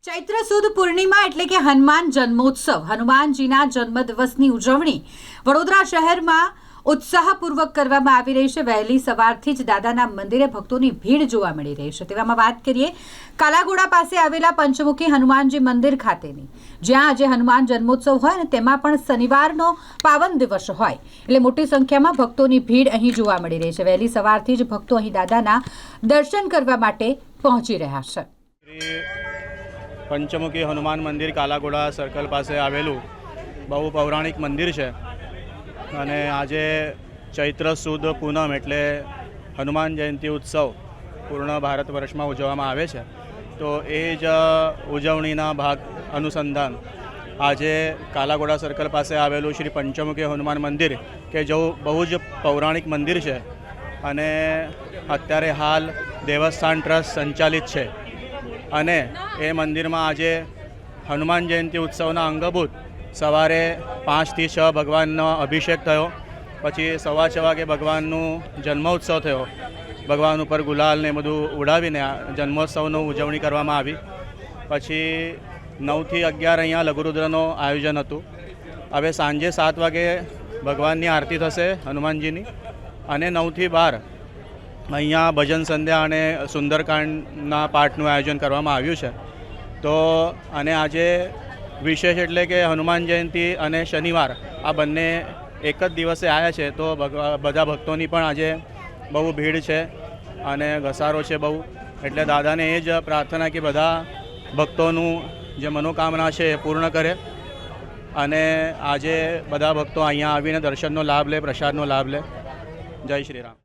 ચૈત્ર સુદ પૂર્ણિમા એટલે કે હનુમાન જન્મોત્સવ હનુમાનજીના જન્મદિવસની ઉજવણી વડોદરા શહેરમાં ઉત્સાહપૂર્વક કરવામાં આવી રહી છે। વહેલી સવારથી જ દાદાના મંદિરે ભક્તોની ભીડ જોવા મળી રહી છે। તેવામાં વાત કરીએ કાલાઘોડા પાસે આવેલા પંચમુખી હનુમાનજી મંદિર ખાતેની, જ્યાં આજે હનુમાન જન્મોત્સવ હોય અને તેમાં પણ શનિવારનો પાવન દિવસ હોય એટલે મોટી સંખ્યામાં ભક્તોની ભીડ અહીં જોવા મળી રહી છે। વહેલી સવારથી જ ભક્તો અહીં દાદાના દર્શન કરવા માટે પહોંચી રહ્યા છે। પંચમુખી હનુમાન મંદિર કાલાઘોડા સર્કલ પાસે આવેલું બહુ પૌરાણિક મંદિર છે અને આજે ચૈત્ર સુદ પૂનમ એટલે હનુમાન જયંતિ ઉત્સવ પૂર્ણ ભારત વર્ષમાં ઉજવવામાં આવે છે। તો એ જ ઉજવણીના ભાગ અનુસંધાન આજે કાલાઘોડા સર્કલ પાસે આવેલું શ્રી પંચમુખી હનુમાન મંદિર કે જો બહુ જ પૌરાણિક મંદિર છે અને અત્યારે હાલ દેવસ્થાન ટ્રસ્ટ સંચાલિત છે અને એ મંદિરમાં આજે હનુમાન જયંતિ ઉત્સવના અંગભૂત સવારે 5 થી 6 ભગવાનનો અભિષેક થયો, પછી 6:15 વાગે ભગવાનનું જન્મોત્સવ થયો। ભગવાન ઉપર ગુલાલ ને બધું ઉડાવીને જન્મોત્સવની ઉજવણી કરવામાં આવી। પછી 9 થી 11 અહીંયા લઘુરુદ્રનું આયોજન હતું। હવે સાંજે 7 વાગે ભગવાનની આરતી થશે હનુમાનજીની અને 9 થી 12 અહીંયા ભજન સંધ્યા અને સુંદરકાંડના પાઠનું આયોજન કરવામાં આવ્યું છે। તો અને આજે વિશેષ એટલે કે હનુમાન જયંતિ અને શનિવાર આ બંને એક જ દિવસે આવ્યા છે, તો બધા ભક્તોની પણ આજે બહુ ભીડ છે અને ઘસારો છે બહુ। એટલે દાદાને એ જ પ્રાર્થના કે બધા ભક્તોનું જે મનોકામના છે એ પૂર્ણ કરે અને આજે બધા ભક્તો અહીંયા આવીને દર્શનનો લાભ લે, પ્રસાદનો લાભ લે। જય શ્રી રામ।